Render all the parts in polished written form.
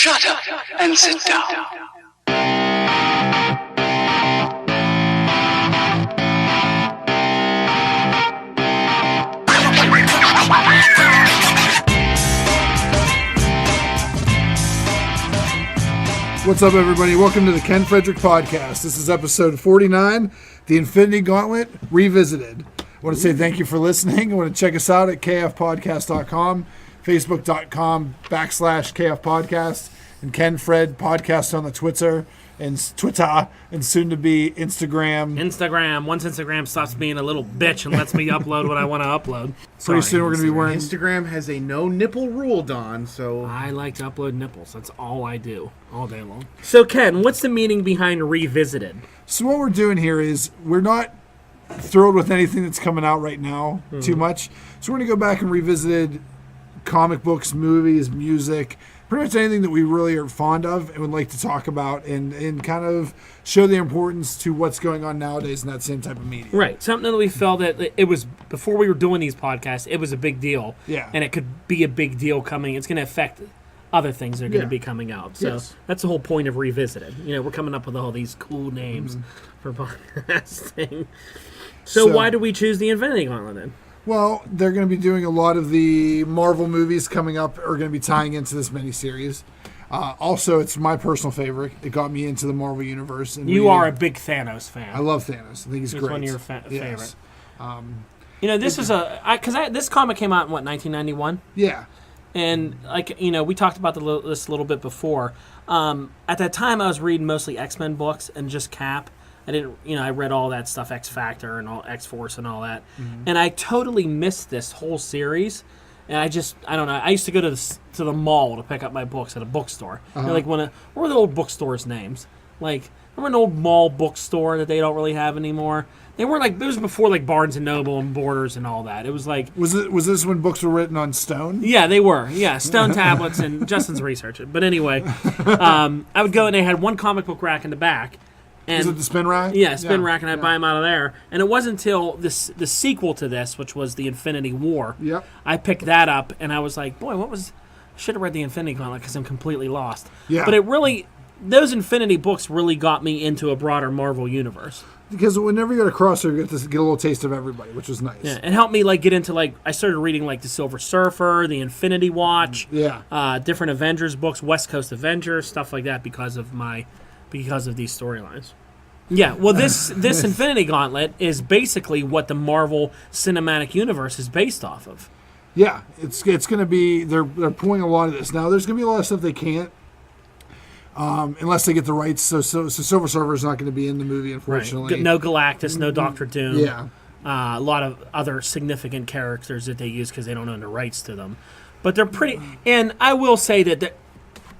Shut up and sit down. What's up, everybody? Welcome to the Ken Frederick Podcast. This is episode 49, The Infinity Gauntlet Revisited. I want to say thank you for listening. I want to check us out at kfpodcast.com, facebook.com/kfpodcast, and Ken Fred Podcast on the Twitter, and soon to be Instagram. Once Instagram stops being a little bitch and lets me upload what I want to upload. Pretty soon we're going to be wearing... Instagram has a no nipple rule, Don, so... I like to upload nipples. That's all I do, all day long. So, Ken, what's the meaning behind Revisited? So what we're doing here is we're not thrilled with anything that's coming out right now too much. So we're going to go back and revisit comic books, movies, music, pretty much anything that we really are fond of and would like to talk about and kind of show the importance to what's going on nowadays in that same type of media. Right. Something that we felt that it was, before we were doing these podcasts, it was a big deal. Yeah. And it could be a big deal coming. It's going to affect other things that are going to be coming out. So that's the whole point of Revisited. You know, we're coming up with all these cool names for podcasting. So why do we choose the Infinity Gauntlet then? Well, they're going to be doing a lot of the Marvel movies coming up are going to be tying into this miniseries. Also, it's my personal favorite. It got me into the Marvel Universe. And you are a big Thanos fan. I love Thanos. I think he's great. It's one of your favorite. You know, this is this comic came out in, 1991? Yeah. And, we talked about this a little bit before. At that time, I was reading mostly X-Men books and just Cap. I read all that stuff, X Factor and all X-Force and all that. And I totally missed this whole series. And I don't know. I used to go to the mall to pick up my books at a bookstore. What were the old bookstores' names? Like, remember an old mall bookstore that they don't really have anymore? They were it was before Barnes and Noble and Borders and all that. It was like... Was this when books were written on stone? Yeah, they were. Yeah, stone tablets, and Justin's research it. But anyway, I would go and they had one comic book rack in the back. And, is it the spin rack? Yeah, spin rack, and I'd buy them out of there. And it wasn't until the sequel to this, which was the Infinity War, I picked that up, and I was like, boy, I should have read the Infinity Gauntlet because I'm completely lost. Yeah. But those Infinity books really got me into a broader Marvel universe. Because whenever you go to crossover, you get a little taste of everybody, which was nice. Yeah, it helped me get into I started reading the Silver Surfer, the Infinity Watch, different Avengers books, West Coast Avengers, stuff like that because of these storylines. Yeah, well, this Infinity Gauntlet is basically what the Marvel Cinematic Universe is based off of. Yeah, it's going to be they're pulling a lot of this now. There's going to be a lot of stuff they can't. Unless they get the rights, so Silver Surfer is not going to be in the movie, unfortunately. Right. No Galactus, no Doctor Doom. Yeah, a lot of other significant characters that they use because they don't own the rights to them. But they're pretty. And I will say that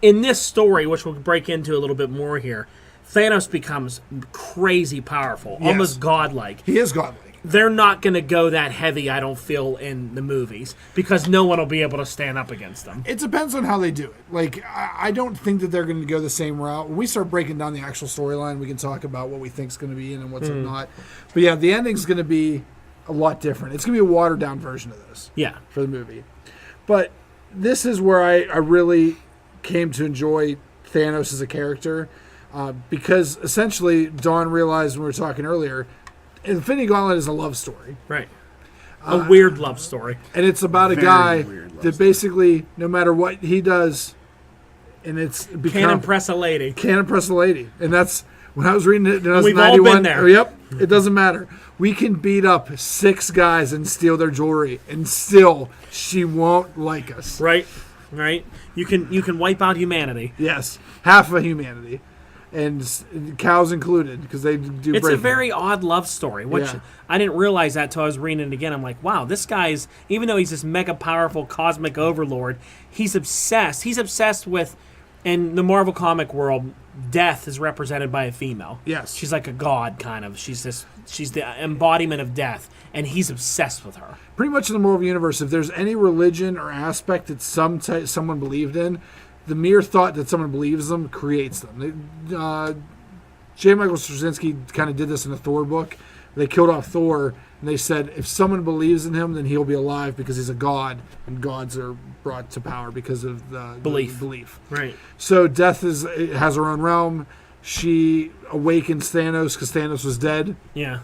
in this story, which we'll break into a little bit more here, Thanos becomes crazy powerful, almost godlike. He is godlike. They're not going to go that heavy, I don't feel, in the movies because no one will be able to stand up against them. It depends on how they do it. I don't think that they're going to go the same route. When we start breaking down the actual storyline, we can talk about what we think is going to be in and what's not. But yeah, the ending's going to be a lot different. It's going to be a watered-down version of this for the movie. But this is where I really came to enjoy Thanos as a character because essentially Dawn realized when we were talking earlier, Infinity Gauntlet is a love story. Right. A weird love story. And it's about a guy that basically, no matter what he does, and can't impress a lady. Can't impress a lady. And that's, when I was reading it, and I was We've 91, all been there. Yep, it doesn't matter. We can beat up 6 guys and steal their jewelry, and still, she won't like us. Right. You can wipe out humanity. Yes, half of humanity. And cows included, because they do. It's a very odd love story, which I didn't realize that till I was reading it again. I'm like, wow, this guy's, even though he's this mega powerful cosmic overlord, he's obsessed. He's obsessed with, in the Marvel comic world, death is represented by a female. Yes, she's like a god, kind of. She's the embodiment of death, and he's obsessed with her. Pretty much in the Marvel universe, if there's any religion or aspect that someone believed in, the mere thought that someone believes them creates them. J. Michael Straczynski kind of did this in the Thor book. They killed off Thor, And they said if someone believes in him, then he'll be alive because he's a god, and gods are brought to power because of the belief. Right. So Death has her own realm. She awakens Thanos because Thanos was dead. Yeah.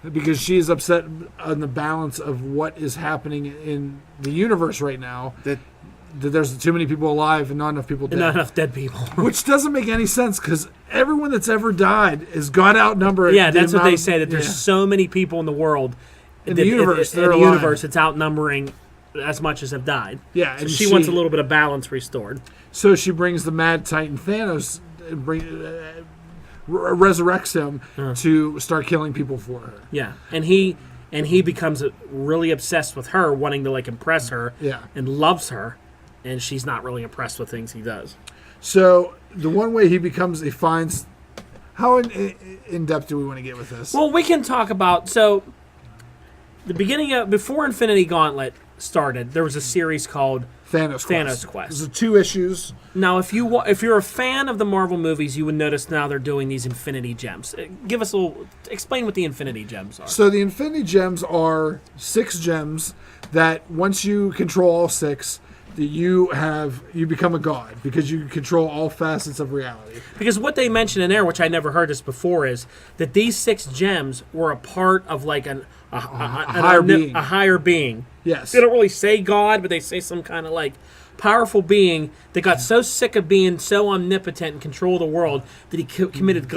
Because she's upset on the balance of what is happening in the universe right now. That there's too many people alive and not enough people dead. And not enough dead people. Which doesn't make any sense because everyone that's ever died has got outnumbered. Yeah, that's what they say, that there's so many people in the world. In the universe. In the universe, it's outnumbering as much as have died. Yeah. So and she wants a little bit of balance restored. So she brings the Mad Titan Thanos and resurrects him to start killing people for her. Yeah. And he becomes really obsessed with her, wanting to like impress her. Yeah. And loves her. And she's not really impressed with things he does. So the one way he finds. How in depth do we want to get with this? Well, we can talk about the beginning of before Infinity Gauntlet started. There was a series called Thanos Quest. There's 2 issues. Now, if you're a fan of the Marvel movies, you would notice now they're doing these Infinity Gems. Give us explain what the Infinity Gems are. So the Infinity Gems are 6 gems that once you control all 6. That you become a god because you control all facets of reality. Because what they mention in there, which I never heard this before, is that these 6 gems were a part of like a higher being. Yes. They don't really say God, but they say some kind of like powerful being that got so sick of being so omnipotent and control the world that he committed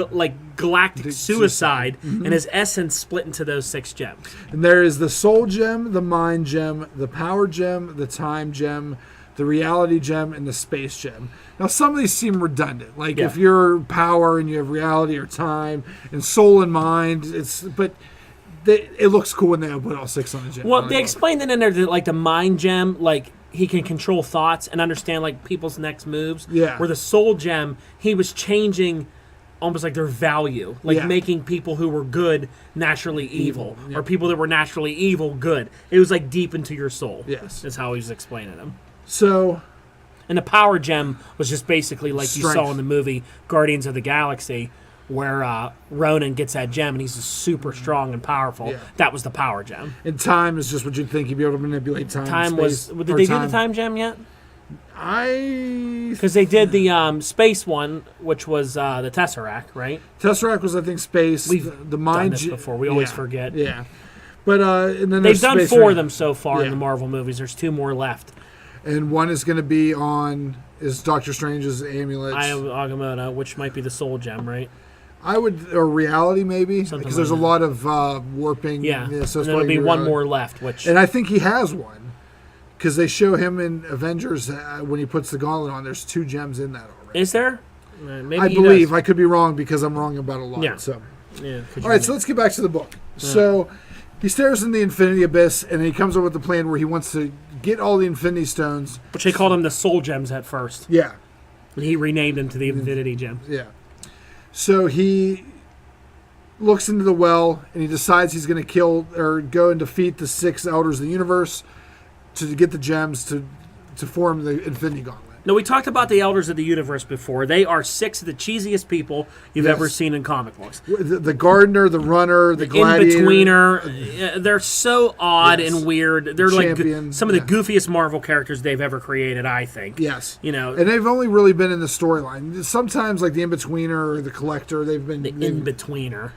galactic suicide, and his essence split into those 6 gems. And there is the soul gem, the mind gem, the power gem, the time gem, the reality gem, and the space gem. Now, some of these seem redundant. Like if you're power and you have reality or time and soul and mind, it looks cool when they put all 6 on the gem. Well, they explained it in there that like the mind gem, like he can control thoughts and understand like people's next moves. Yeah. Where the soul gem, he was changing almost like their value, like making people who were good naturally evil, or people that were naturally evil good. It was like deep into your soul. Yes. That's how he was explaining them. So, and the power gem was just basically like strength. you saw in the movie Guardians of the Galaxy, where Ronan gets that gem and he's super strong and powerful. Yeah. That was the power gem. And time is just what you'd think you'd be able to manipulate time. Did they do the time gem yet? Because they did the space one, which was the Tesseract, right? Tesseract was, I think, space. We've the mind done this before. We always forget. Yeah, but and then they've done 4 of them so far in the Marvel movies. There's 2 more left. And one is going to be is Doctor Strange's amulet. Agamotto, which might be the soul gem, right? Or reality maybe, because there's a lot of warping. Yeah, so and there'll be one more left. And I think he has one, because they show him in Avengers when he puts the gauntlet on. There's 2 gems in that already. Is there? Maybe I believe. I could be wrong because I'm wrong about a lot. Yeah. So. Yeah. All right, so let's get back to the book. Yeah. So he stares in the Infinity Abyss, and he comes up with a plan where he wants to get all the Infinity Stones. Which they called them the Soul Gems at first. Yeah. And he renamed them to the Infinity Gems. Yeah. So he looks into the well, and he decides he's going to kill or go and defeat the 6 Elders of the Universe to get the gems to form the Infinity Gauntlet. Now, we talked about the Elders of the Universe before. They are 6 of the cheesiest people you've ever seen in comic books. The gardener, the runner, the gladiator. In-betweener. They're so odd and weird. They're champion, like some of the goofiest Marvel characters they've ever created, I think. Yes. And they've only really been in the storyline. Sometimes, like the In-Betweener or the Collector, they've been... The In-Betweener.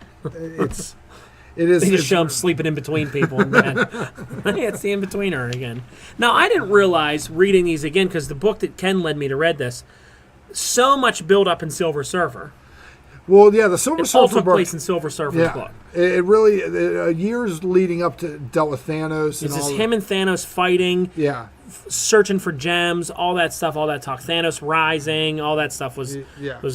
It is. They just show him sleeping in between people in bed. Hey, it's the In-Betweener again. Now, I didn't realize reading these again, because the book that Ken led me to read this, so much build up in Silver Surfer. Well, yeah, the Silver Surfer all took book, place in Silver Surfer's book. It really, years leading up to dealt with Thanos. It's just him and Thanos fighting. Yeah. Searching for gems, all that stuff, all that talk. Thanos rising, all that stuff was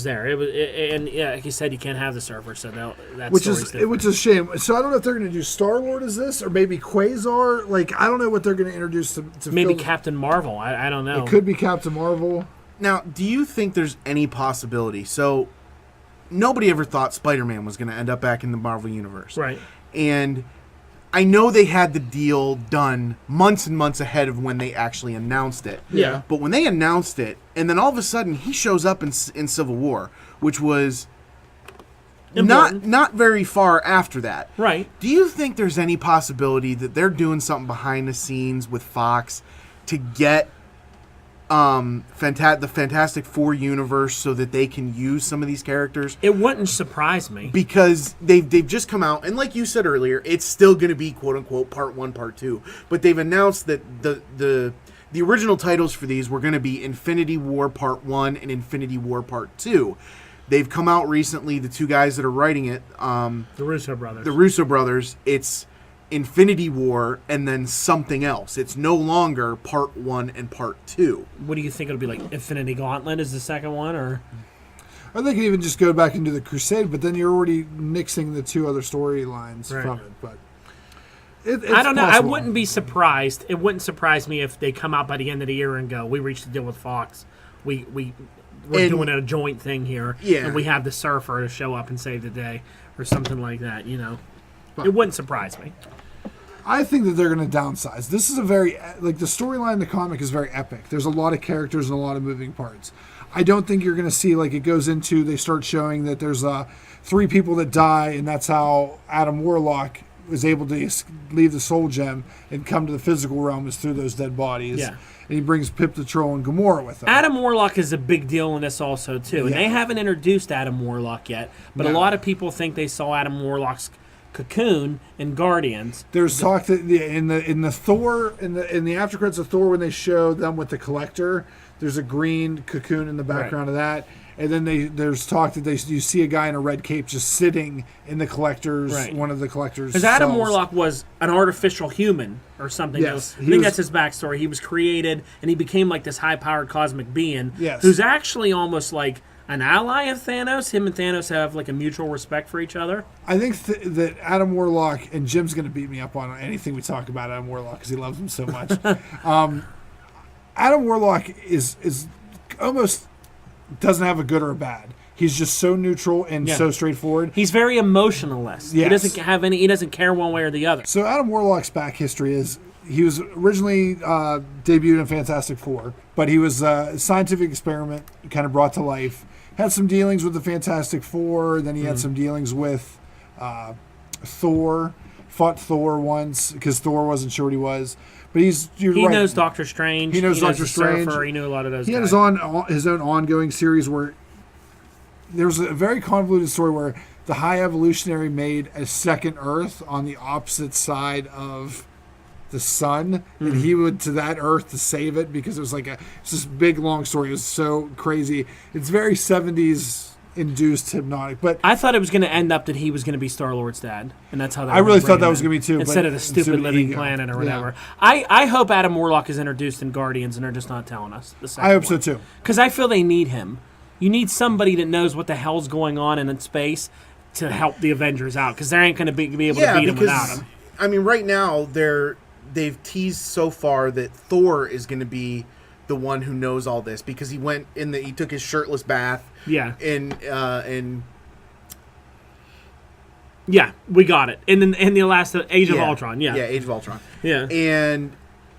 there. And like you said, you can't have the Surfer, so that's which is a shame. So I don't know if they're going to do Star-Lord as this, or maybe Quasar. Like, I don't know what they're going to introduce to maybe Captain Marvel. I don't know. It could be Captain Marvel. Now, do you think there's any possibility? So nobody ever thought Spider-Man was going to end up back in the Marvel Universe. Right. And I know they had the deal done months and months ahead of when they actually announced it. Yeah. But when they announced it, and then all of a sudden he shows up in Civil War, which was not very far after that. Right. Do you think there's any possibility that they're doing something behind the scenes with Fox to get the Fantastic Four universe so that they can use some of these characters? It wouldn't surprise me. Because they've just come out, and like you said earlier, it's still going to be quote-unquote Part 1, Part 2. But they've announced that the original titles for these were going to be Infinity War Part 1 and Infinity War Part 2. They've come out recently, the two guys that are writing it. The Russo brothers. The Russo brothers. It's Infinity War and then something else. It's no longer Part 1 and Part 2. What do you think it'll be like? Infinity Gauntlet is the second one, or? Or they could even just go back into the Crusade, but then you're already nixing the two other storylines from it. But it's I don't know. possible. I wouldn't be surprised. It wouldn't surprise me if they come out by the end of the year and go, "We reached a deal with Fox. We're doing a joint thing here, and we have the Surfer to show up and save the day, or something like that." It wouldn't surprise me. I think that they're going to downsize. This is a very, the storyline in the comic is very epic. There's a lot of characters and a lot of moving parts. I don't think you're going to see, it goes into, they start showing that there's 3 people that die, and that's how Adam Warlock was able to leave the Soul Gem and come to the physical realm is through those dead bodies. Yeah. And he brings Pip Patrol and Gamora with him. Adam Warlock is a big deal in this also, too. And they haven't introduced Adam Warlock yet, but a lot of people think they saw Adam Warlock's cocoon in Guardians. There's talk that in the Thor in the after credits of Thor when they show them with the Collector, there's a green cocoon in the background of that, and then there's talk that you see a guy in a red cape just sitting in the Collector's one of the Collector's. Because Adam cells. Warlock was an artificial human or something. Yes, I think that's his backstory. He was created and he became like this high-powered cosmic being. Yes. Who's actually almost like an ally of Thanos. Him and Thanos have like a mutual respect for each other. I think that Adam Warlock, and Jim's going to beat me up on anything we talk about Adam Warlock because he loves him so much. Adam Warlock is almost doesn't have a good or a bad. He's just so neutral and so straightforward. He's very emotionless. Yes. He doesn't have any. He doesn't care one way or the other. So Adam Warlock's back history is he was originally debuted in Fantastic Four, but he was a scientific experiment kind of brought to life. Had some dealings with the Fantastic Four. Then he had some dealings with Thor. Fought Thor once because Thor wasn't sure what he was. But he knows Doctor Strange. He knows Doctor the Strange. Surfer. He knew a lot of those. He guys. had his own ongoing series where there was a very convoluted story where the High Evolutionary made a second Earth on the opposite side of the sun, and he went to that Earth to save it because it was it's this big long story. It was so crazy. It's very 70s induced hypnotic, but I thought it was going to end up that he was going to be Star-Lord's dad, and that's how. I really thought that was going to be too, instead but of the stupid living planet or whatever. I hope Adam Warlock is introduced in Guardians, and they're just not telling us. I hope so too, because I feel they need him. You need somebody that knows what the hell's going on in space to help the Avengers out, because they ain't going to be able to beat him without him. I mean, right now they've teased so far that Thor is going to be the one who knows all this because he took his shirtless bath. Yeah. And yeah, we got it. In the last Age of Ultron. Yeah. Yeah, Age of Ultron. Yeah. And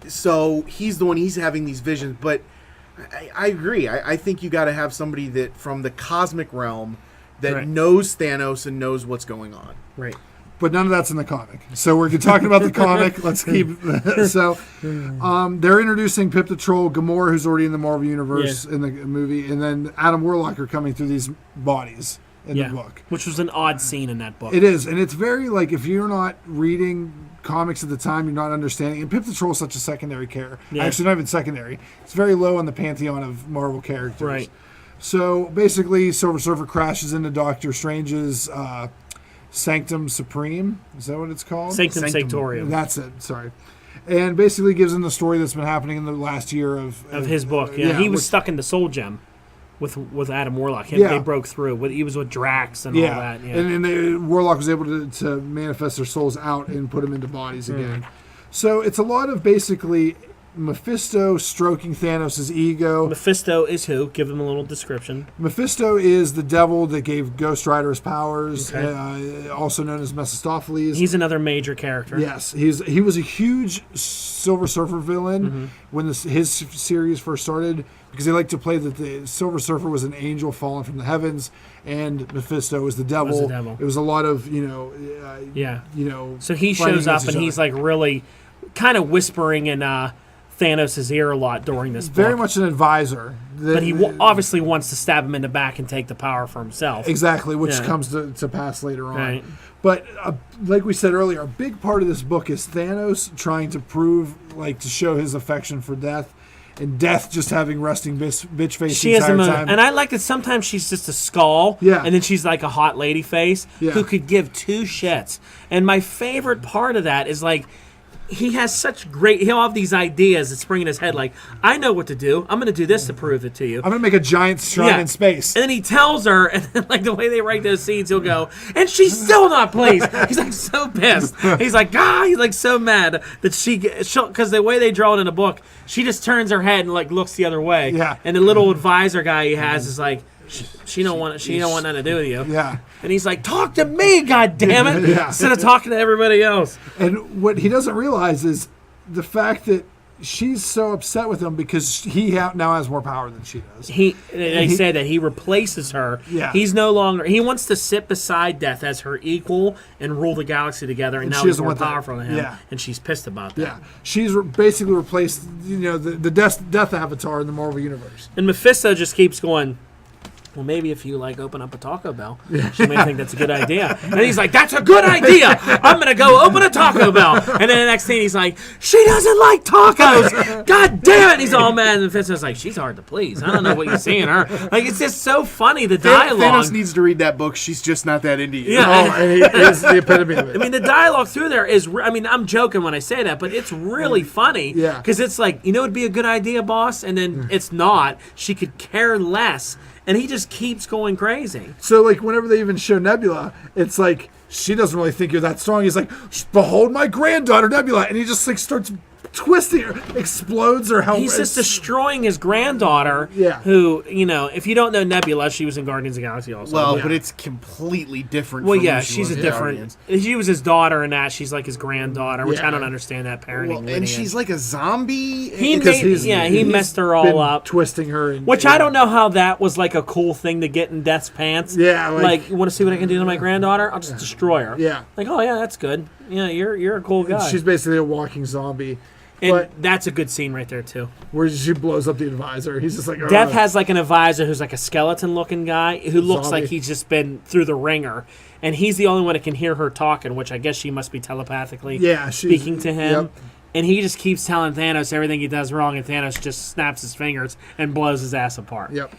so he's the one. He's having these visions, but I agree. I think you got to have somebody that from the cosmic realm that knows Thanos and knows what's going on. Right. But none of that's in the comic. So we're talking about the comic. Let's keep. So they're introducing Pip the Troll, Gamora, who's already in the Marvel Universe in the movie, and then Adam Warlock are coming through these bodies in the book. Which was an odd scene in that book. It is. And it's very, if you're not reading comics at the time, you're not understanding. And Pip the Troll is such a secondary character. Yeah. Actually, not even secondary. It's very low on the pantheon of Marvel characters. Right. So basically, Silver Surfer crashes into Doctor Strange's Sanctum Supreme. Is that what it's called? Sanctum Sanctorium. That's it. Sorry. And basically gives him the story that's been happening in the last year of his book. Yeah, he was stuck in the Soul Gem with Adam Warlock. They broke through. He was with Drax and all that. Yeah. And Warlock was able to manifest their souls out and put them into bodies again. So it's a lot of basically Mephisto stroking Thanos' ego. Mephisto is who? Give him a little description. Mephisto is the devil that gave Ghost Rider his powers, Okay. also known as Mephistopheles. He's another major character. Yes, he was a huge Silver Surfer villain when his series first started, because they like to play that the Silver Surfer was an angel fallen from the heavens, and Mephisto was the devil. It was a lot of So he shows up and he's like really kind of whispering in Thanos' ear a lot during this book. Very much an advisor. But he obviously wants to stab him in the back and take the power for himself. Exactly, which comes to pass later on. Right. But like we said earlier, a big part of this book is Thanos trying to prove, like, to show his affection for Death, and Death just having resting bitch face the entire time. And I like that sometimes she's just a skull, and then she's like a hot lady face who could give two shits. And my favorite part of that is, like, he has such great... He'll have these ideas that spring in his head, like, I know what to do. I'm going to do this to prove it to you. I'm going to make a giant shrine in space. And then he tells her, and then, like, the way they write those scenes, he'll go, and she's still not pleased. He's, like, so pissed. He's like, he's, like, so mad that she'll... Because the way they draw it in the book, she just turns her head and, like, looks the other way. Yeah. And the little advisor guy he has is like... She don't want nothing to do with you. Yeah. And he's like, talk to me, goddammit, instead of talking to everybody else. And what he doesn't realize is the fact that she's so upset with him because he now has more power than she does. They say that he replaces her. Yeah. He's no longer... He wants to sit beside Death as her equal and rule the galaxy together, and now she he's doesn't more want that. powerful than him. Yeah. And she's pissed about that. Yeah. She's basically replaced, the Death Avatar in the Marvel Universe. And Mephisto just keeps going... Well, maybe if you, like, open up a Taco Bell, she may think that's a good idea. And he's like, that's a good idea. I'm going to go open a Taco Bell. And then the next thing he's like, she doesn't like tacos. God damn it. And he's all mad. And Mephisto's like, she's hard to please. I don't know what you see in her. Like, it's just so funny, the dialogue. Thanos needs to read that book. She's just not that into you. Yeah. And he is the epitome of it. I mean, the dialogue through there is... I mean, I'm joking when I say that, but it's really funny. Yeah. Because it's like, it'd be a good idea, boss. And then it's not. She could care less. And he just keeps going crazy. So, like, whenever they even show Nebula, it's like, she doesn't really think you're that strong. He's like, behold my granddaughter, Nebula. And he just, like, starts twisting her, explodes her helmet. He's just destroying his granddaughter, Yeah. who, if you don't know Nebula, she was in Guardians of the Galaxy also. Well, but it's completely different. Well, from yeah, who she she's was a in different... Guardians. She was his daughter in that. She's like his granddaughter, which Yeah. I don't understand that parenting Well, and lineage. she's like a zombie. He Because he messed her been all up. twisting her. And, Which I don't know how that was like a cool thing to get in Death's pants. Yeah, like you want to see what I can do to my granddaughter? I'll just destroy her. Yeah. Like, oh yeah, that's good. Yeah, you're a cool guy. She's basically a walking zombie. and but that's a good scene right there too. where she blows up the advisor. He's just like, Death has like an advisor who's like a skeleton-looking guy who looks Zombie. like he's just been through the ringer, and he's the only one that can hear her talking, which I guess she must be telepathically speaking to him. Yep. And he just keeps telling Thanos everything he does wrong, and Thanos just snaps his fingers and blows his ass apart. Yep.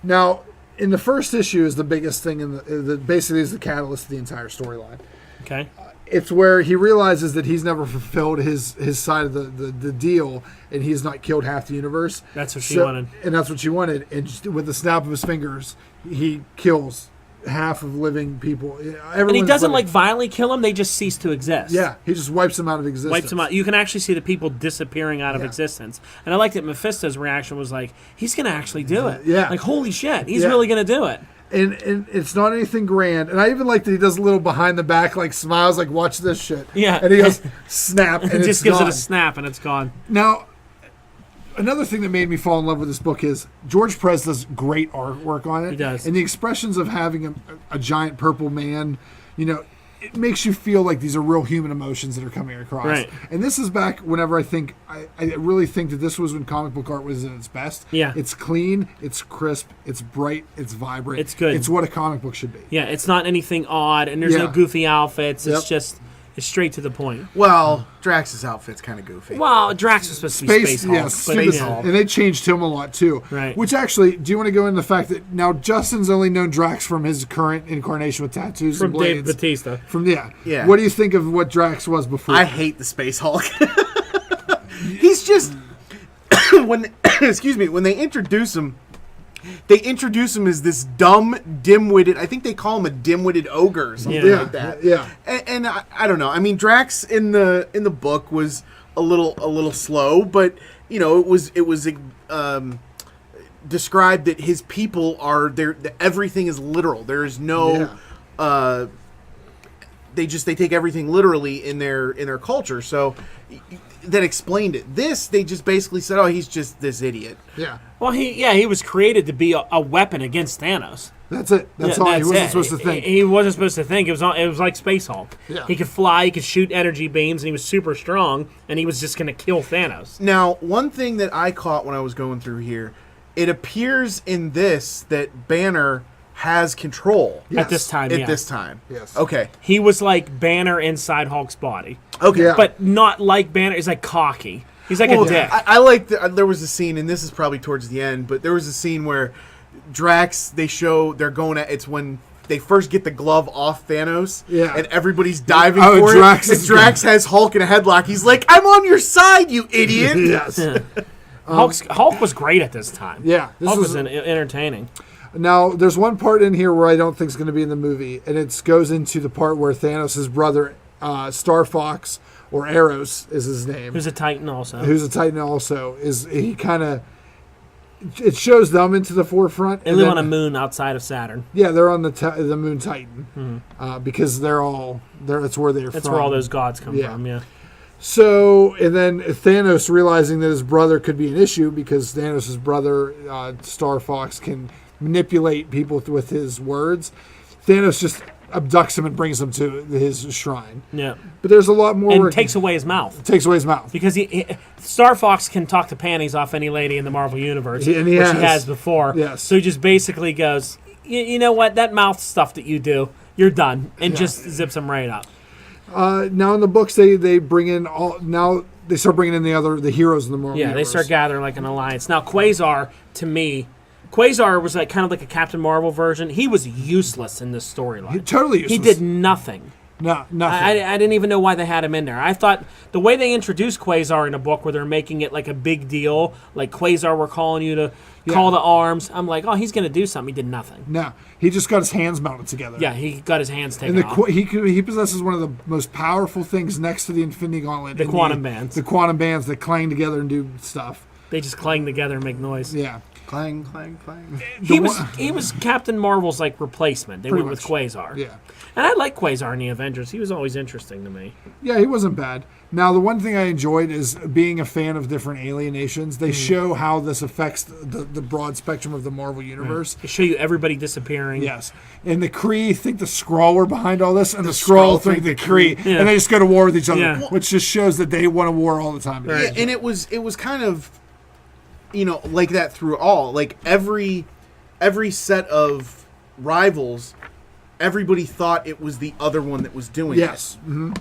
Now, in the first issue is the biggest thing in the basically is the catalyst of the entire storyline. Okay. It's where he realizes that he's never fulfilled his side of the deal, and he's not killed half the universe. That's what she wanted. And that's what she wanted. And just with the snap of his fingers, he kills half of living people. And he doesn't like violently kill them; they just cease to exist. Yeah, he just wipes them out of existence. Wipes them out. You can actually see the people disappearing out of existence. And I like that Mephisto's reaction was like, he's going to actually do it. Yeah. Like, holy shit, he's really going to do it. And it's not anything grand. And I even like that he does a little behind the back, like smiles, like watch this shit. Yeah. And he goes snap, and It it's just gives gone. it a snap and it's gone. Now, another thing that made me fall in love with this book is George Perez does great artwork on it. He does. And the expressions of having a giant purple man, it makes you feel like these are real human emotions that are coming across. Right. And this is back whenever I really think that this was when comic book art was at its best. Yeah. It's clean, it's crisp, it's bright, it's vibrant. It's good. It's what a comic book should be. Yeah, it's not anything odd, and there's no Yeah. goofy outfits. It's Yep. just, it's straight to the point. Well, Drax's outfit's kind of goofy. Well, Drax was supposed to be Space Hulk. Yes, but, Space you know. Hulk. And they changed him a lot too. Right. Which actually, do you want to go into the fact that now Justin's only known Drax from his current incarnation with tattoos From and Dave blades? Bautista. Yeah. What do you think of what Drax was before? I hate the Space Hulk. He's just when they introduce him as this dumb, dim-witted. I think they call him a dim-witted ogre or something Yeah. like that. Yeah. And I don't know. I mean, Drax in the book was a little slow, but it was described that his people are there. Everything is literal. There is no. They take everything literally in their culture. So that explained it. They just basically said, "Oh, he's just this idiot." Yeah. Well, he was created to be a weapon against Thanos. That's it. That's all. He wasn't supposed to think. He wasn't supposed to think. It was like Space Hulk. Yeah. He could fly. He could shoot energy beams, and he was super strong. And he was just going to kill Thanos. Now, one thing that I caught when I was going through here, it appears in this that Banner has control At this time. Yes. Okay. He was like Banner inside Hulk's body. Okay. Yeah. But not like Banner. He's like cocky. He's like a dick. I like there was a scene, and this is probably towards the end, but there was a scene where Drax, they're going at, it's when they first get the glove off Thanos, and everybody's diving for Drax it, and Drax has Hulk in a headlock. He's like, "I'm on your side, you idiot!" Yes. Hulk was great at this time. Yeah. Hulk was entertaining. Now, there's one part in here where I don't think is going to be in the movie, and it goes into the part where Thanos' brother, Star Fox, or Eros is his name. Who's a Titan also. It shows them into the forefront. They live on a moon outside of Saturn. Yeah, they're on the moon Titan, because that's where they're from. That's where all those gods come from, yeah. So, and then Thanos realizing that his brother could be an issue because Thanos' brother, Star Fox, can manipulate people with his words. Thanos just abducts him and brings him to his shrine. Yeah. But there's a lot more. And takes away his mouth. Takes away his mouth. Because Star Fox can talk the panties off any lady in the Marvel Universe, which he has before. Yes. So he just basically goes, you know what, that mouth stuff that you do, you're done, and just zips him right up. Now in the books, they bring in they start bringing in the heroes in the Marvel universe. They start gathering like an alliance. Now Quasar, to me, was like kind of like a Captain Marvel version. He was useless in this storyline. Totally useless. He did nothing. No, nothing. I didn't even know why they had him in there. I thought the way they introduced Quasar in a book where they're making it like a big deal, like Quasar, we're calling you to call to arms. I'm like, oh, he's going to do something. He did nothing. No, he just got his hands mounted together. Yeah, he got his hands taken off. He possesses one of the most powerful things next to the Infinity Gauntlet. The quantum bands. The quantum bands that clang together and do stuff. They just clang together and make noise. Yeah. Clang, clang, clang. He was Captain Marvel's like replacement. They went with Quasar. Yeah. And I like Quasar in the Avengers. He was always interesting to me. Yeah, he wasn't bad. Now, the one thing I enjoyed is being a fan of different alien nations. They show how this affects the broad spectrum of the Marvel universe. They show you everybody disappearing. Yes. And the Kree think the Skrull were behind all this, and the Skrull think the Kree. Yeah. And they just go to war with each other, which just shows that they want a war all the time. Yeah, and it was kind of, like that through all. Like every set of rivals, everybody thought it was the other one that was doing it. Yes. Mm-hmm.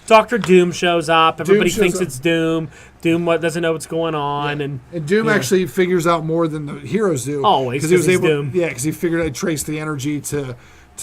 Dr. Doom shows up. Everybody thinks it's Doom. Doom doesn't know what's going on. And Doom actually figures out more than the heroes do. Always, because he's Doom. Yeah, because he figured I'd trace the energy to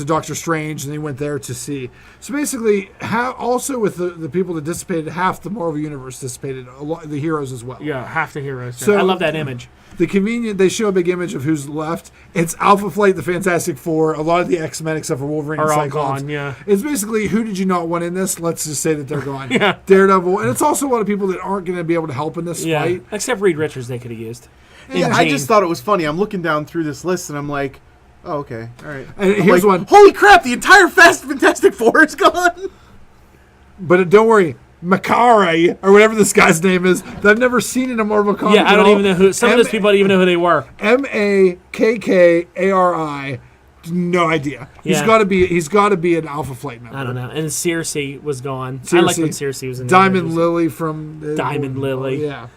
Doctor Strange, and he went there to see. So basically, also with the people that dissipated, half the Marvel Universe dissipated, the heroes as well. Yeah, half the heroes. So, I love that image. They show a big image of who's left. It's Alpha Flight, the Fantastic Four, a lot of the X-Men except for Wolverine and Cyclops. All gone, yeah. It's basically, who did you not want in this? Let's just say that they're gone. Yeah. Daredevil. And it's also a lot of people that aren't going to be able to help in this fight. Except Reed Richards they could have used. Yeah, I just thought it was funny. I'm looking down through this list and I'm like, oh, okay, all right. And here's one. Holy crap, the entire Fantastic Four is gone. But don't worry. Makari, or whatever this guy's name is, that I've never seen in a Marvel comic. Yeah, I don't even know who. Some of those people I don't even know who they were. Makkari. No idea. Yeah. He's got to be an Alpha Flight member. I don't know. And Circe was gone. I like when Circe was in. Diamond Lily from Diamond Lily. Yeah.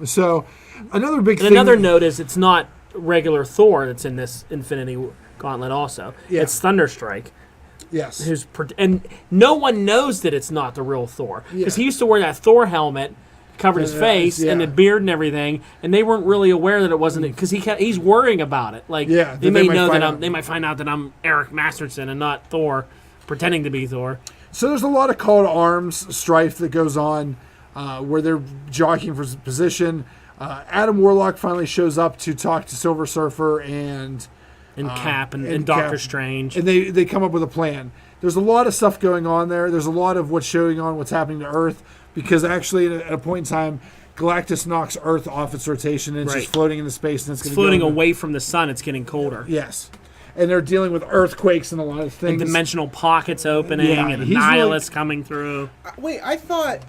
So another big thing. Another note is it's not regular Thor that's in this Infinity Gauntlet. Also, it's Thunderstrike. Yes. And no one knows that it's not the real Thor. Because he used to wear that Thor helmet, covered his face, and the beard and everything, and they weren't really aware that it wasn't it. Because he's worrying about it. Like, they might find out that I'm Eric Masterson and not Thor, pretending to be Thor. So there's a lot of call to arms strife that goes on where they're jockeying for position. Adam Warlock finally shows up to talk to Silver Surfer and Cap and Doctor Strange. And they come up with a plan. There's a lot of stuff going on there. There's a lot of what's happening to Earth, because actually at a point in time, Galactus knocks Earth off its rotation and it's just floating into space. And it's floating away from the sun. It's getting colder. Yes. And they're dealing with earthquakes and a lot of things. And dimensional pockets opening and Annihilus coming through. Wait, I thought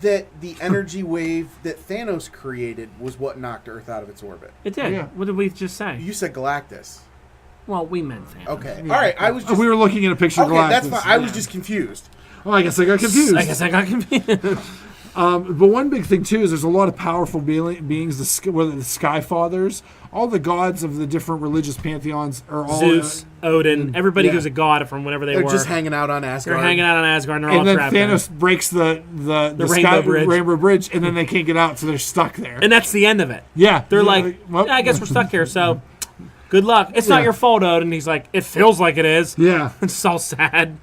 that the energy wave that Thanos created was what knocked Earth out of its orbit. It did. Yeah. What did we just say? You said Galactus. Well, we meant Thanos. Okay. Yeah. All right. I was just... We were looking at a picture of Galactus. Okay, that's fine. I was just confused. Oh, I guess I got confused. But one big thing, too, is there's a lot of powerful beings, whether the Sky Fathers, all the gods of the different religious pantheons are all... Zeus, Odin, everybody who's a god from whatever they're just hanging out on Asgard. They're hanging out on Asgard, and they're all trapped there. And then Thanos breaks the Rainbow Bridge, and then they can't get out, so they're stuck there. And that's the end of it. Yeah. They're like, I guess we're stuck here, so good luck. It's not your fault, Odin. He's like, it feels like it is. Yeah. It's all sad.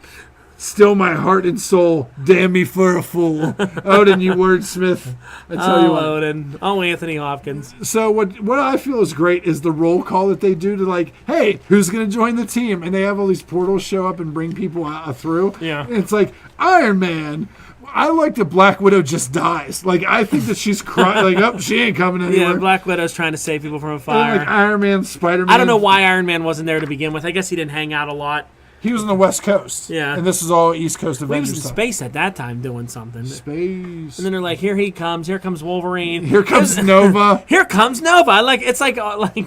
Still my heart and soul, damn me for a fool. Odin, you wordsmith. I tell you what. Odin. Oh, Anthony Hopkins. So what I feel is great is the roll call that they do to like, hey, who's going to join the team? And they have all these portals show up and bring people through. Yeah. And it's like, Iron Man. I like that Black Widow just dies. Like, I think that she's crying. Like, oh, she ain't coming anywhere. Yeah, Black Widow's trying to save people from a fire. Like Iron Man, Spider-Man. I don't know why Iron Man wasn't there to begin with. I guess he didn't hang out a lot. He was on the West Coast. Yeah. And this is all East Coast Avengers He was in stuff. Space at that time doing something. Space. And then they're like, here he comes. Here comes Wolverine. Here comes Nova. Here comes Nova. It's like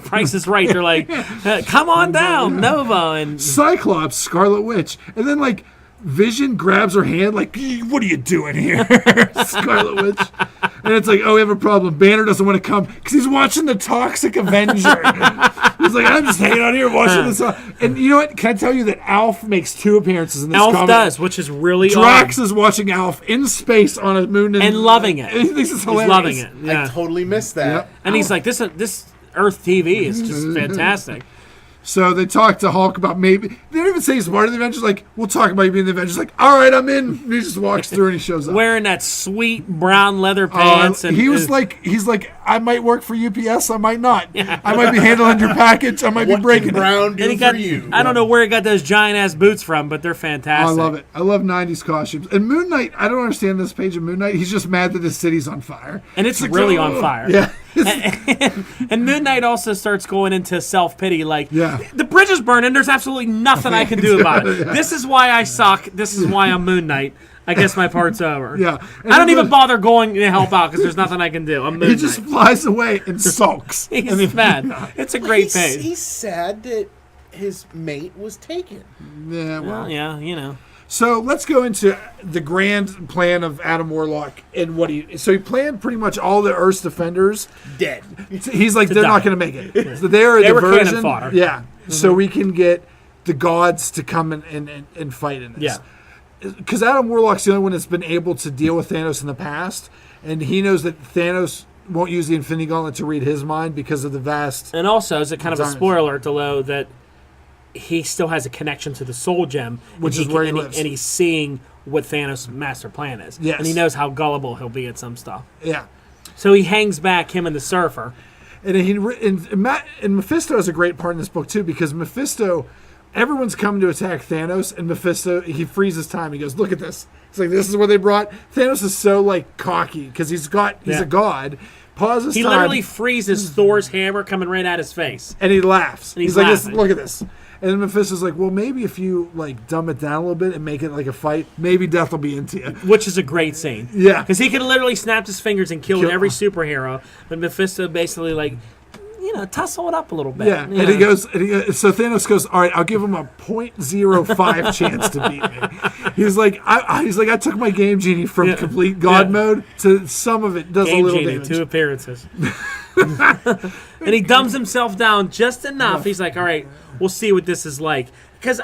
Price is Right. They're like, come on down, Nova. And Cyclops, Scarlet Witch. And then, like, Vision grabs her hand like, what are you doing here, Scarlet Witch? And it's like, oh, we have a problem. Banner doesn't want to come because he's watching the Toxic Avenger. He's like, I'm just hanging out here watching this. And you know what? Can I tell you that Alf makes 2 appearances in this comic? Alf does, which is really Drax odd. is watching Alf in space on a moon. And loving it. He thinks it's hilarious. He's loving it. Yeah. I totally missed that. Yep. And he's like, this Earth TV is just fantastic. So they talk to Hulk about maybe... They don't even say he's part of the Avengers. Like, we'll talk about you being the Avengers. Like, all right, I'm in. And he just walks through and he shows up. Wearing that sweet brown leather pants. And he's like, I might work for UPS. I might not. Yeah. I might be handling your package. I might be breaking it. Brown do for you? I don't know where he got those giant-ass boots from, but they're fantastic. I love it. I love 90s costumes. And Moon Knight, I don't understand this page of Moon Knight. He's just mad that his city's on fire. And it's like, really on fire. Yeah. And Moon Knight also starts going into self-pity, like, the bridge is burning, there's absolutely nothing I can do about it. Yeah. This is why I suck. This is why I'm Moon Knight. I guess my part's over. Yeah. I don't even bother going to help out because there's nothing I can do. I'm Moon Knight. He just flies away and sulks. He's mad. It's a great page. He's sad that his mate was taken. Yeah, well. Yeah, you know. So let's go into the grand plan of Adam Warlock and what he planned pretty much all the Earth's defenders dead. He's like, they're not going to make it. So they're a diversion. Were cannon fodder. Yeah. Mm-hmm. So we can get the gods to come and fight in this. Yeah. Because Adam Warlock's the only one that's been able to deal with Thanos in the past, and he knows that Thanos won't use the Infinity Gauntlet to read his mind because of the vast. And also, as a kind of a spoiler to know that he still has a connection to the Soul Gem, which is where he lives, and he's seeing what Thanos' master plan is. Yes. And he knows how gullible he'll be at some stuff. Yeah. So he hangs back him and the Surfer. And Mephisto has a great part in this book too, because Mephisto, everyone's coming to attack Thanos, and Mephisto, he freezes time. He goes, "Look at this." It's like, this is what they brought. Thanos is so like cocky because he's a god. Pauses. He literally freezes Thor's hammer coming right at his face, and he laughs. And he's like, "Look at this." And then Mephisto's like, well, maybe if you like dumb it down a little bit and make it like a fight, maybe death will be into you. Which is a great scene. Yeah. Because he could have literally snapped his fingers and killed every superhero, but Mephisto basically like, tussle it up a little bit. Yeah. And he goes, so Thanos goes, all right, I'll give him a 0.05 chance to beat me. He's like, I took my Game Genie from complete God mode to some of it does Game a little Genie, damage. 2 appearances. And he dumbs himself down just enough. He's like, all right, we'll see what this is like. Because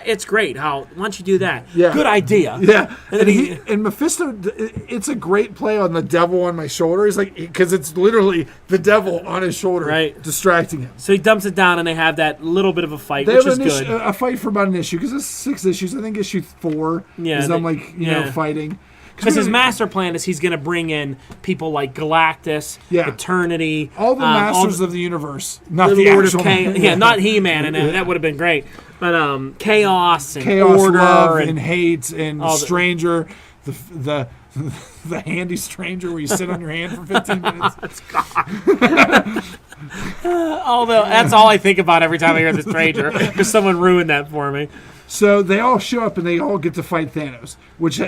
it's great. Why don't you do that? Yeah. Good idea. Yeah. And Mephisto, it's a great play on the devil on my shoulder. He's like, because it's literally the devil on his shoulder, right, distracting him. So he dumps it down, and they have that little bit of a fight, which is good. A fight for about an issue, because it's 6 issues. I think issue 4 is them fighting. Because his master plan is he's going to bring in people like Galactus, Eternity, all the masters of the universe, not the Lord actual of Chaos. Yeah, not He-Man, and that would have been great. But Chaos and Chaos, Order love and hate and Stranger, the the handy stranger where you sit on your hand for 15 minutes. It's gone. Although that's all I think about every time I hear The Stranger, because someone ruined that for me. So they all show up and they all get to fight Thanos, which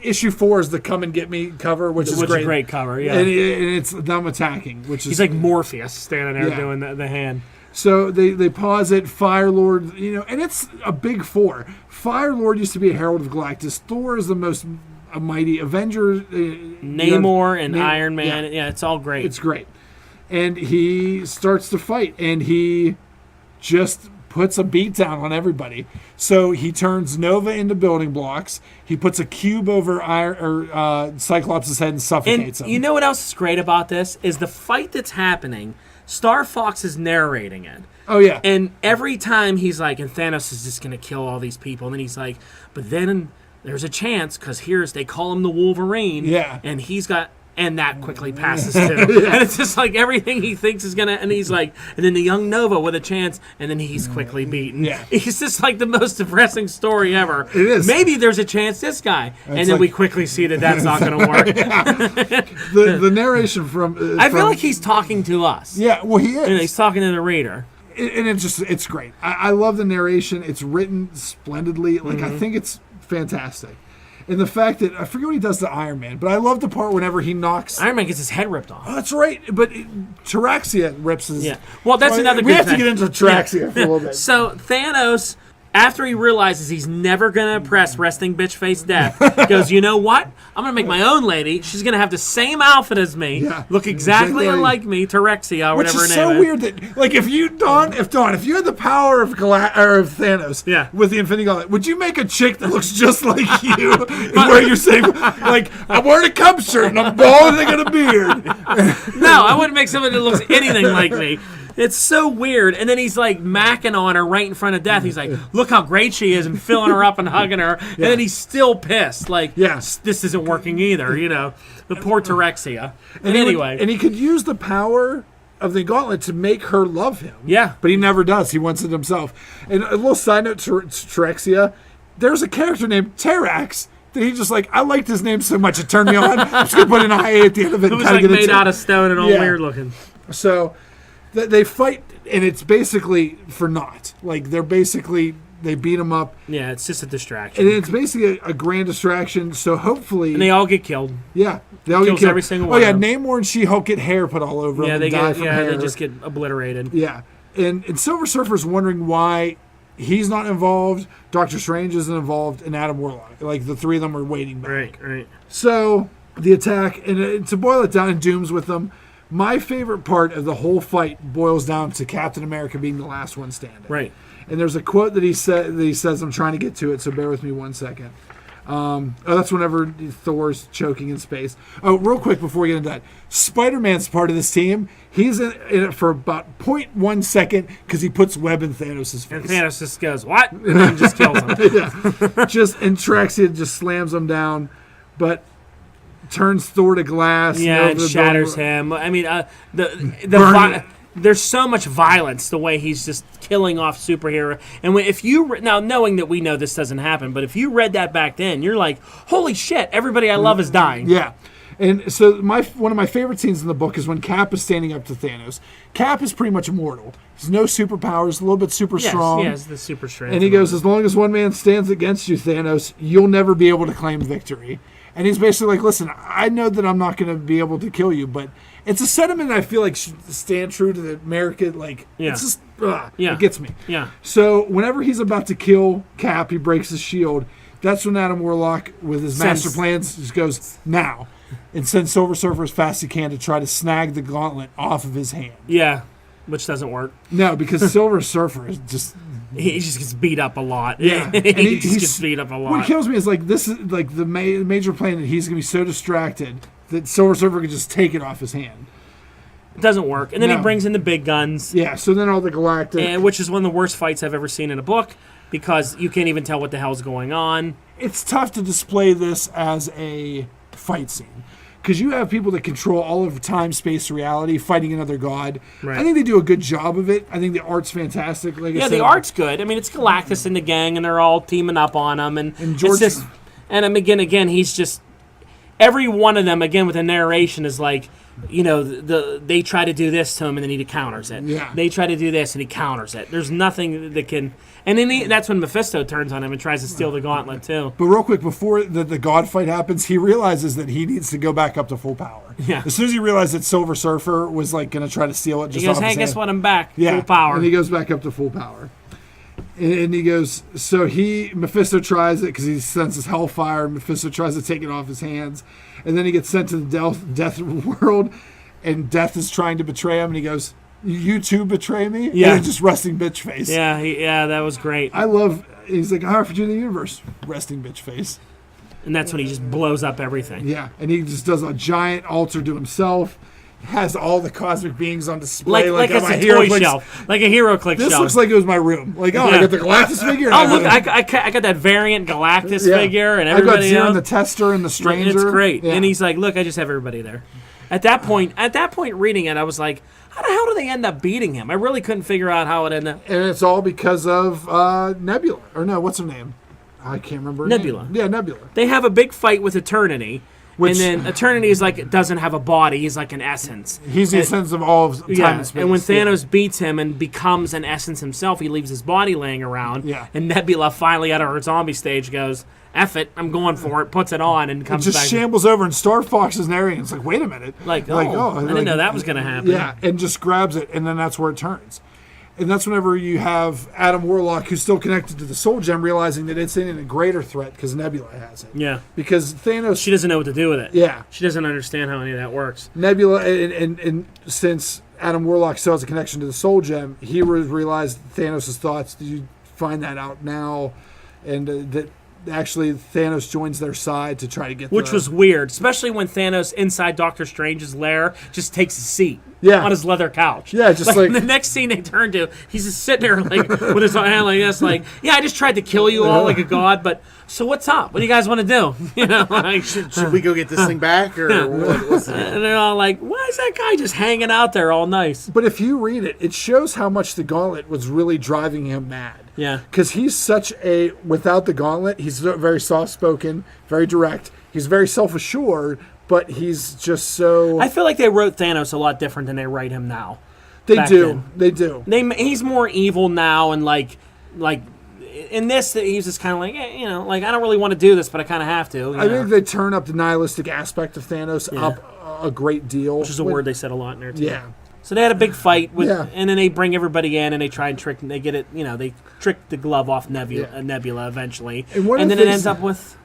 issue 4 is the "Come and Get Me" cover, which is a great cover. Yeah, and it's them attacking, which is he's like Morpheus standing there Yeah. doing the hand. So they pause it. Firelord, and it's a big 4. Firelord used to be a herald of Galactus. Thor is the most mighty. Avengers, Namor and Iron Man. Yeah, it's all great. It's great. And he starts to fight, and he just puts a beat down on everybody. So he turns Nova into building blocks. He puts a cube over Cyclops' head and suffocates him. You know what else is great about this? Is the fight that's happening, Star Fox is narrating it. Oh, yeah. And every time he's like, and Thanos is just going to kill all these people. And then he's like, but then there's a chance, because they call him the Wolverine. Yeah. And he's got... And that quickly passes too. And it's just like everything he thinks is gonna, and he's like, and then the young Nova with a chance, and then he's quickly beaten. Yeah. It's just like the most depressing story ever. It is. Maybe there's a chance this guy, and then we quickly see that that's not gonna work. The narration from... I feel like he's talking to us. Yeah, well, he is. And he's talking to the reader. And it's great. I love the narration. It's written splendidly. Like, I think it's fantastic. And the fact that, I forget what he does to Iron Man, but I love the part whenever he knocks... Iron Man gets his head ripped off. Oh, that's right. But Taraxia rips his... Yeah. Well, that's another good We have thing. to get into Taraxia for a little bit. So Thanos, after he realizes he's never going to oppress resting bitch face death, goes, you know what? I'm going to make my own lady. She's going to have the same outfit as me, Yeah. look exactly like me, Taraxia, or Which whatever is her name so is. weird that, like, if you had the power of Thanos Yeah. with the Infinity Gauntlet, would you make a chick that looks just like you? Where you're saying, like, I'm wearing a cup shirt and I'm bald and I got a beard. No, I wouldn't make somebody that looks anything like me. It's so weird. And then he's like macking on her right in front of death. He's like, look how great she is, and filling her up and hugging her. And then he's still pissed. Like, this isn't working either, The poor Taraxia. And anyway. And he could use the power of the gauntlet to make her love him. Yeah. But he never does. He wants it himself. And a little side note to Taraxia, there's a character named Terax that he just like, I liked his name so much it turned me on. I'm just going to put an IA at the end of it. It was like made out of stone and all weird looking. So they fight, and it's basically for naught. Like, they beat him up. Yeah, it's just a distraction. And it's basically a grand distraction, so hopefully... And they all get killed. Yeah. They all Kills get killed. every single Oh, one yeah, of them. Namor and She-Hulk get hair put all over them and die from hair. they just get obliterated. Yeah. And Silver Surfer's wondering why he's not involved, Doctor Strange isn't involved, and Adam Warlock. Like, the three of them are waiting back. Right. So, the attack, and to boil it down, and Doom's with them, my favorite part of the whole fight boils down to Captain America being the last one standing. Right. And there's a quote that he says, I'm trying to get to it, so bear with me 1 second. That's whenever Thor's choking in space. Oh, real quick before we get into that. Spider-Man's part of this team. He's in it for about 0.1 second because he puts web in Thanos' face. And Thanos just goes, what? And then just kills him. And Taraxia just slams him down, but turns Thor to glass. Yeah, and shatters him. I mean, there's so much violence the way he's just killing off superhero. And if you now knowing that we know this doesn't happen, but if you read that back then, you're like, holy shit! Everybody I love is dying. Yeah. And so one of my favorite scenes in the book is when Cap is standing up to Thanos. Cap is pretty much immortal. He's no superpowers, a little bit super strong. Yes, the super strength. And he goes, as long as one man stands against you, Thanos, you'll never be able to claim victory. And he's basically like, listen, I know that I'm not going to be able to kill you, but it's a sentiment I feel like should stand true to the America. Like, it's just, it gets me. Yeah. So whenever he's about to kill Cap, he breaks his shield. That's when Adam Warlock, with his master plans, just goes, now. And sends Silver Surfer as fast as he can to try to snag the gauntlet off of his hand. Yeah, which doesn't work. No, because Silver Surfer is just... He just gets beat up a lot. Yeah. he just gets beat up a lot. What kills me is like this is like the major plan that he's gonna be so distracted that Silver Surfer could just take it off his hand. It doesn't work, and then he brings in the big guns. Yeah. So then all the Galactic, which is one of the worst fights I've ever seen in a book because you can't even tell what the hell's going on. It's tough to display this as a fight scene. Because you have people that control all of time, space, reality, fighting another god. Right. I think they do a good job of it. I think the art's fantastic. Like I said, the art's good. I mean, it's Galactus and the gang, and they're all teaming up on him. And George, again, he's just... every one of them, again, with the narration is like, they try to do this to him and then he counters it. Yeah. They try to do this and he counters it. There's nothing that can... And then that's when Mephisto turns on him and tries to steal the gauntlet, too. But real quick, before the God fight happens, he realizes that he needs to go back up to full power. Yeah. As soon as he realized that Silver Surfer was like going to try to steal it, just He goes, off hey, his guess hand. what? I'm back. Yeah. Full power. And he goes back up to full power. And he goes, so Mephisto tries it because he senses hellfire. Mephisto tries to take it off his hands. And then he gets sent to the death world, and Death is trying to betray him. And he goes, you too betray me? Yeah. And then just resting bitch face. Yeah, that was great. He's like, I offered you the universe. Resting bitch face. And that's when he just blows up everything. Yeah, and he just does a giant altar to himself. Has all the cosmic beings on display, Like it's my a toy HeroClix. shelf, like a HeroClix This shelf. looks like it was my room. Like, I got the Galactus figure. Oh, look, I got that variant Galactus figure and I got everybody Xenon else. the Tester and the Stranger. It's great. Yeah. And he's like, look, I just have everybody there. At that point, reading it, I was like, how the hell do they end up beating him? I really couldn't figure out how it ended up. And it's all because of Nebula. Or no, what's her name? I can't remember her Nebula. name. Yeah, Nebula. They have a big fight with Eternity. Which- and then Eternity is like, doesn't have a body. He's like an essence. He's the essence of all of time and space. And when Thanos beats him and becomes an essence himself, he leaves his body laying around. Yeah. And Nebula finally out of her zombie stage goes, F it, I'm going for it, puts it on, and comes just back. shambles over, and Star Fox is narrating. It's like, wait a minute. I didn't know that was going to happen. Yeah, and just grabs it, and then that's where it turns. And that's whenever you have Adam Warlock, who's still connected to the Soul Gem, realizing that it's in a greater threat because Nebula has it. Yeah. Because Thanos... She doesn't know what to do with it. Yeah. She doesn't understand how any of that works. Nebula, and since Adam Warlock still has a connection to the Soul Gem, he realized Thanos' thoughts. Did you find that out now? And that actually Thanos joins their side to try to get Which was weird, especially when Thanos, inside Doctor Strange's lair, just takes a seat on his leather couch. Yeah, just like... The next scene they turn to, he's just sitting there like with his hand like this, like, yeah, I just tried to kill you all like a god, but so what's up? What do you guys want to do? Like, Should we go get this thing back, or what's it? and they're all like, why is that guy just hanging out there all nice? But if you read it, it shows how much the Gauntlet was really driving him mad. Yeah. Because he's such a... Without the Gauntlet, he's very soft-spoken, very direct. He's very self-assured, but he's just so... I feel like they wrote Thanos a lot different than they write him now. They back do. then. They do. He's more evil now, and like in this, he's just kind of like, I don't really want to do this, but I kind of have to. I think they turn up the nihilistic aspect of Thanos up a great deal. Which is a word they said a lot in there too. Yeah. So they had a big fight with, Yeah. and then they bring everybody in, and they try and trick. They get it, they trick the glove off Nebula eventually, And then it ends up with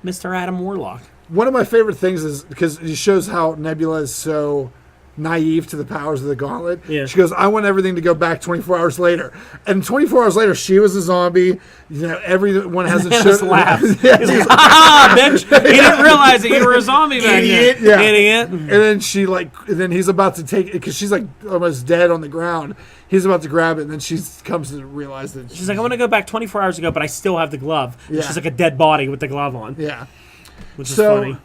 Mr. Adam Warlock. One of my favorite things is because it shows how Nebula is so naive to the powers of the Gauntlet. Yeah. She goes, I want everything to go back 24 hours later. And 24 hours later, she was a zombie. Everyone hasn't Thanos shown... laughs. Yeah. He's like, bitch! He didn't realize that you were a zombie back Idiot. then. Yeah. Idiot. And then then he's about to take it because she's like almost dead on the ground. He's about to grab it, and then she comes to realize that She's like, I want to go back 24 hours ago, but I still have the glove. And Yeah. she's like a dead body with the glove on, yeah. which is So, funny.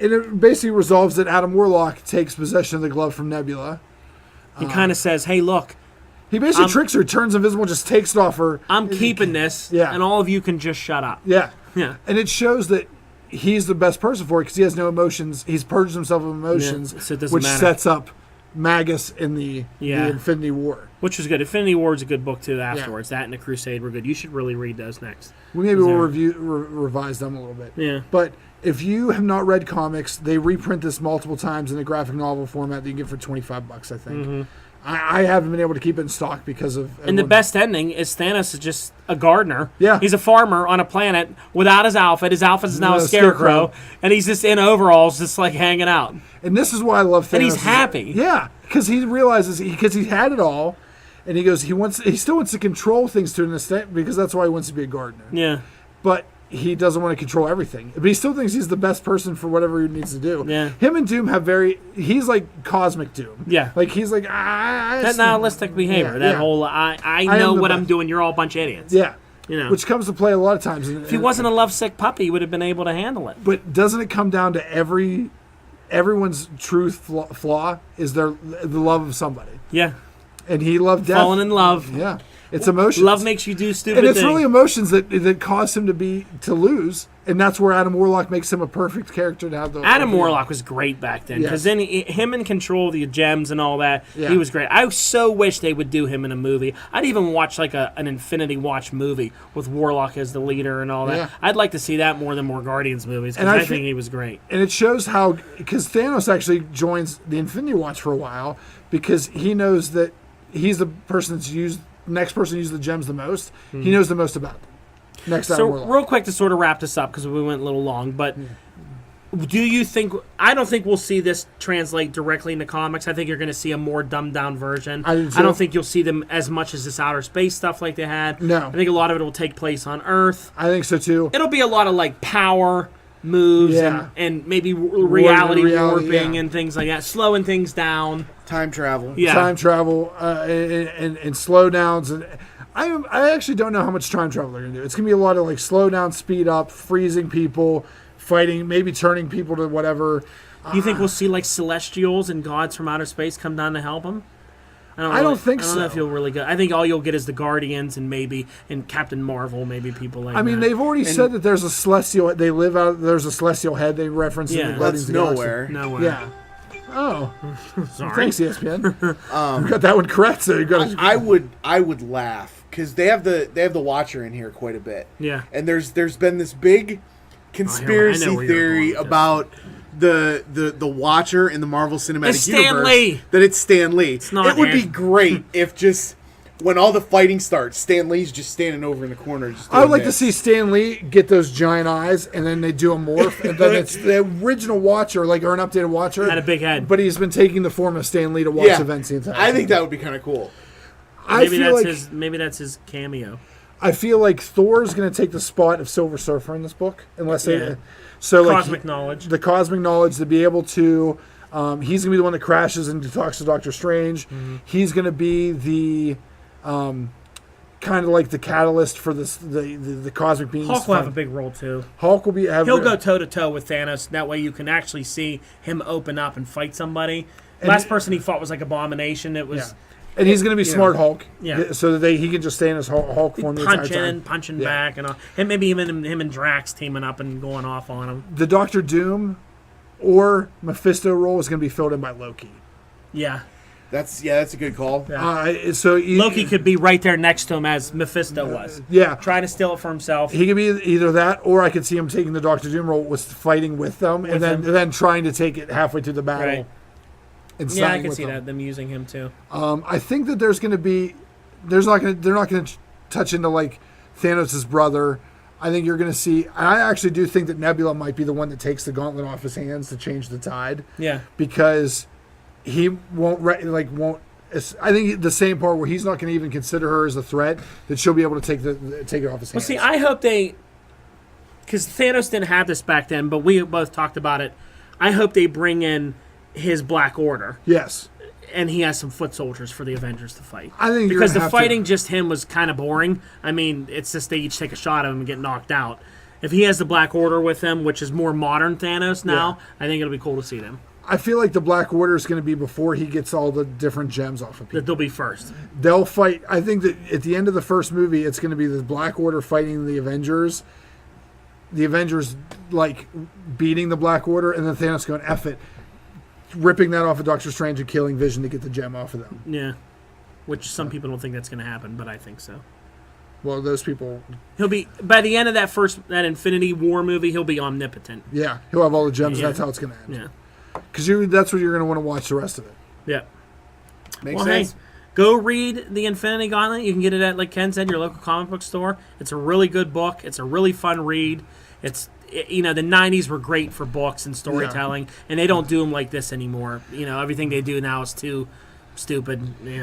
and it basically resolves that Adam Warlock takes possession of the glove from Nebula. He kind of says, hey, look, He basically tricks her, turns invisible, just takes it off her. I'm keeping this, Yeah. and all of you can just shut up. Yeah. Yeah. And it shows that he's the best person for it because he has no emotions. He's purged himself of emotions, Yeah, so it doesn't which matter. sets up Magus in the Yeah. Infinity War. Which was good. Infinity War is a good book, too, afterwards. That and The Crusade were good. You should really read those next. Maybe we'll revise them a little bit. Yeah. But if you have not read comics, they reprint this multiple times in a graphic novel format that you can get for $25, I think. Mm-hmm. I haven't been able to keep it in stock because of... And the best ending is Thanos is just a gardener. Yeah. He's a farmer on a planet without his outfit. His outfit is now No, a scarecrow. Scarecrow. And he's just in overalls, just like hanging out. And this is why I love Thanos. And he's happy. Yeah, because he realizes because he had it all, and he goes he still wants to control things to an extent because that's why he wants to be a gardener. Yeah. But he doesn't want to control everything. But he still thinks he's the best person for whatever he needs to do. Yeah. Him and Doom have he's like cosmic Doom. Yeah. Like he's like that nihilistic behavior. That whole I know am the what I'm best. doing. You're all a bunch of idiots. Yeah. Which comes to play a lot of times. if he wasn't a lovesick puppy, he would have been able to handle it. But doesn't it come down to everyone's truth flaw is the love of somebody? Yeah. And he loved death. Falling in love. Yeah. It's emotions. Love makes you do stupid and it's things. really emotions that cause him to lose And that's where Adam Warlock makes him a perfect character to have the. Adam Warlock was great back then because Yes. then him in control of the gems and all that, Yeah. he was great. I so wish they would do him in a movie. I'd even watch like an Infinity Watch movie with Warlock as the leader and all that. Yeah. I'd like to see that more than more Guardians movies because And I think he was great. And it shows how, because Thanos actually joins the Infinity Watch for a while because he knows that he's the person that's next person to use the gems the most. He knows the most about them. Next time, So real quick to sort of wrap this up because we went a little long, but do you think? I don't think we'll see this translate directly into comics. I think you're going to see a more dumbed down version. I do too. don't think you'll see them as much as this outer space stuff like they had. No. I think a lot of it will take place on Earth. I think so too. It'll be a lot of like power moves Yeah. and maybe reality warping yeah. and things like that, slowing things down. Time travel. Yeah. Time travel and slowdowns and. I actually don't know how much time travel they're going to do. It's going to be a lot of like slow down, speed up, freezing people, fighting, maybe turning people to whatever. Do you think we'll see like celestials and gods from outer space come down to help them? I don't think I don't know so. if you'll really go. I think all you'll get is the Guardians and Captain Marvel, maybe people like that. I mean, they've already said that there's a celestial. They live out. There's a celestial head they reference in Yeah. the Guardians That's of the Galaxy. nowhere. nowhere. Yeah. Oh, Sorry. thanks, ESPN. You got that one correct. So you got. I would laugh because they have the Watcher in here quite a bit. Yeah. And there's been this big conspiracy I know where you're theory going with about the Watcher in the Marvel Cinematic It's Stan Universe. Lee. That it's Stan Lee. not It would him. be great if just when all the fighting starts, Stan Lee's just standing over in the corner. Just I would doing like to this. see Stan Lee get those giant eyes, and then they do a morph, and then it's the original Watcher, or an updated Watcher. Had a big head. But he's been taking the form of Stan Lee to watch Yeah, events the entire I time. think that would be kind of cool. Maybe that's his cameo. I feel like Thor's going to take the spot of Silver Surfer in this book, unless Yeah. they. So like Cosmic knowledge. the cosmic knowledge to be able to. He's going to be the one that crashes and talks to Doctor Strange. Mm-hmm. He's going to be the. Kind of like the catalyst for this, the cosmic beings. Hulk will have a big role too. Hulk will be. He'll go toe to toe with Thanos. That way, you can actually see him open up and fight somebody. Last person he fought was like Abomination. It was Yeah. And he's going to be smart Hulk, Yeah. so that he can just stay in his Hulk form the entire punching, time. punching Yeah. back, and all. And maybe even him and Drax teaming up and going off on him. The Doctor Doom or Mephisto role is going to be filled in by Loki. Yeah, That's a good call. Yeah. So Loki could be right there next to him as Mephisto was, yeah, trying to steal it for himself. he could be either that, or I could see him taking the Doctor Doom role, was fighting with them, and then trying to take it halfway through the battle. Right. And Yeah, I signing can with see them. that them using him too. I think that they're not going to touch into like Thanos' brother. I think you're going to see. I actually do think that Nebula might be the one that takes the gauntlet off his hands to change the tide. Yeah, Because he won't. I think the same part where he's not going to even consider her as a threat, that she'll be able to take it off his hands. well, see, I hope because Thanos didn't have this back then, but we both talked about it. I hope they bring in his Black Order, Yes, and he has some foot soldiers for the Avengers to fight. I think you're Because gonna the have fighting to. just him was kind of boring. I mean, it's just they each take a shot at him and get knocked out. If he has the Black Order with him, which is more modern Thanos now, I think it'll be cool to see them. I feel like the Black Order is going to be before he gets all the different gems off of people. That they'll be first. They'll fight. I think that at the end of the first movie, it's going to be the Black Order fighting the Avengers. The Avengers like beating the Black Order, and then Thanos going F it, ripping that off of Doctor Strange and killing Vision to get the gem off of them. Yeah. Which some people don't think that's going to happen, but I think so. Well, those people, He'll be by the end of that Infinity War movie, he'll be omnipotent. yeah, he'll have all the gems. Yeah. That's how it's going to end. Yeah. Because that's what you're going to want to watch the rest of it. Yeah. Makes Well, sense. hey, go read the Infinity Gauntlet. You can get it at, like Ken said, your local comic book store. It's a really good book. It's a really fun read. The 90s were great for books and storytelling, and they don't do them like this anymore. Everything they do now is too stupid. They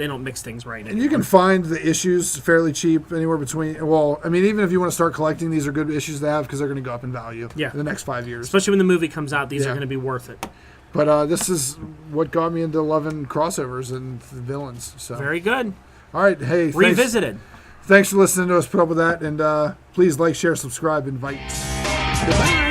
don't mix things right And anymore. you can find the issues fairly cheap, anywhere between. Well, I mean, even if you want to start collecting, these are good issues to have because they're going to go up in value. Yeah. In the next 5 years. Especially when the movie comes out, these are Yeah. going to be worth it. But this is what got me into loving crossovers and villains. So Very good. all right, hey, thanks. Revisited. Thanks for listening to us put up with that, and please like, share, subscribe, invite. Goodbye.